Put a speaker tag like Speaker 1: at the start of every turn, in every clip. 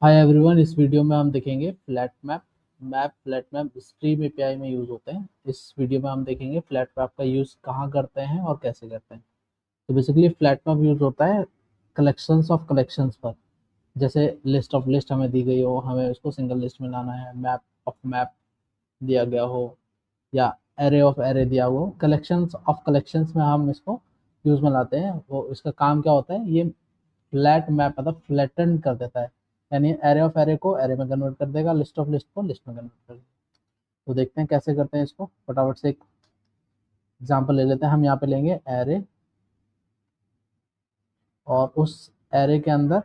Speaker 1: Hi everyone, इस video में हम देखेंगे flat map flat map stream API में यूज़ होते हैं। इस वीडियो में हम देखेंगे फ्लैट मैप का यूज़ कहाँ करते हैं और कैसे करते हैं। तो बेसिकली फ्लैट मैप यूज़ होता है कलेक्शंस ऑफ कलेक्शंस पर। जैसे लिस्ट ऑफ लिस्ट हमें दी गई हो, हमें उसको सिंगल लिस्ट में लाना है, मैप ऑफ मैप दिया गया हो या एरे ऑफ एरे दिया हुआ हो, कलेक्शंस ऑफ कलेक्शंस में हम इसको यूज़ में लाते हैं। वो इसका काम क्या होता है, ये फ्लैट मैप मतलब फ्लैटन कर देता है, यानी एरे ऑफ एरे को एरे में कन्वर्ट कर देगा, लिस्ट ऑफ लिस्ट को लिस्ट में कन्वर्ट कर देगा। तो देखते हैं कैसे करते हैं इसको। फटाफट से एक एग्जांपल ले लेते हैं। हम यहाँ पे लेंगे एरे और उस एरे के अंदर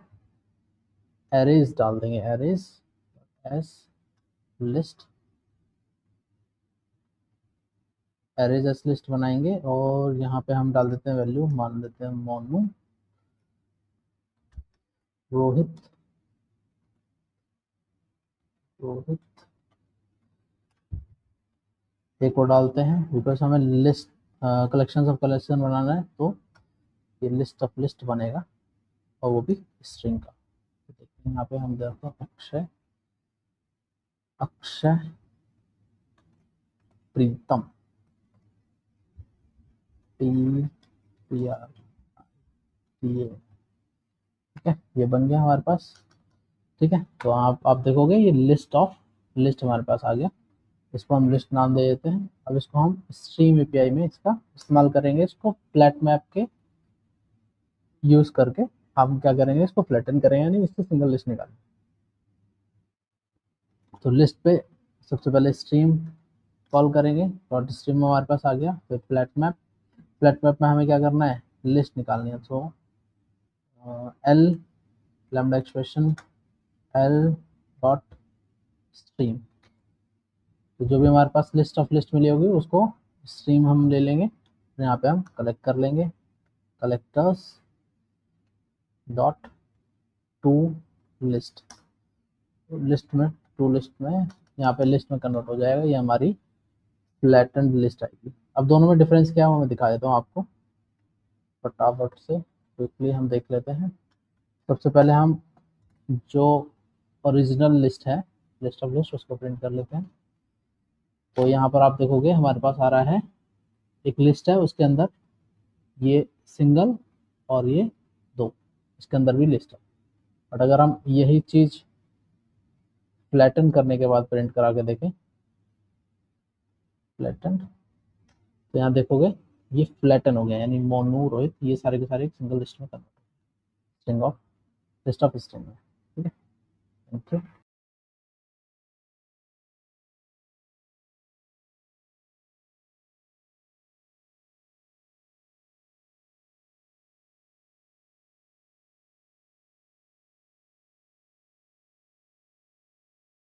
Speaker 1: एरेज डाल देंगे, arrays S list, arrays S list बनाएंगे और यहाँ पे हम डाल देते हैं वैल्यू, मान लेते हैं मोनू रोहित रोहित एक और डालते हैं बिकॉज हमें लिस्ट कलेक्शन ऑफ कलेक्शन बनाना है, तो ये लिस्ट ऑफ लिस्ट बनेगा और वो भी स्ट्रिंग का। तो देखते हैं यहाँ पे हम देखते हैं अक्षय अक्षय प्रीतम PRTA। ठीक है, ये बन गया हमारे पास। ठीक है, तो आप देखोगे ये लिस्ट ऑफ लिस्ट हमारे पास आ गया। इसको हम लिस्ट नाम दे देते हैं। अब इसको हम स्ट्रीम एपीआई में इसका इस्तेमाल करेंगे, इसको फ्लैट मैप के यूज करके हम क्या करेंगे, इसको फ्लैटन करेंगे, यानी इससे सिंगल लिस्ट निकालेंगे। तो लिस्ट पे सबसे पहले स्ट्रीम कॉल करेंगे, डॉट स्ट्रीम में हमारे पास आ गया। फिर फ्लैट मैप में हमें क्या करना है, लिस्ट निकालनी है। तो L lambda expression L dot stream, तो जो भी हमारे पास लिस्ट ऑफ लिस्ट मिली होगी उसको स्ट्रीम हम ले लेंगे। यहाँ पे हम कलेक्ट कर लेंगे, collectors dot to list, list में यहाँ पे लिस्ट में कन्वर्ट हो जाएगा, ये हमारी फ्लैटेंड लिस्ट आएगी। अब दोनों में डिफरेंस क्या है वो मैं दिखा देता हूँ आपको फटाफट से, क्विकली हम देख लेते हैं। सबसे पहले हम जो ओरिजिनल लिस्ट है, लिस्ट ऑफ लिस्ट, उसको प्रिंट कर लेते हैं। तो यहाँ पर आप देखोगे हमारे पास आ रहा है एक लिस्ट है, उसके अंदर ये सिंगल और ये दो, इसके अंदर भी लिस्ट है। बट अगर हम यही चीज़ फ्लैटन करने के बाद प्रिंट करा के देखें, फ्लैटन, तो यहाँ देखोगे ये फ्लैटन हो गया, यानी मोनू रोहित ये सारे के सारे एक सिंगल लिस्ट में convert, string of list of string में। ठीक है, थैंक यू।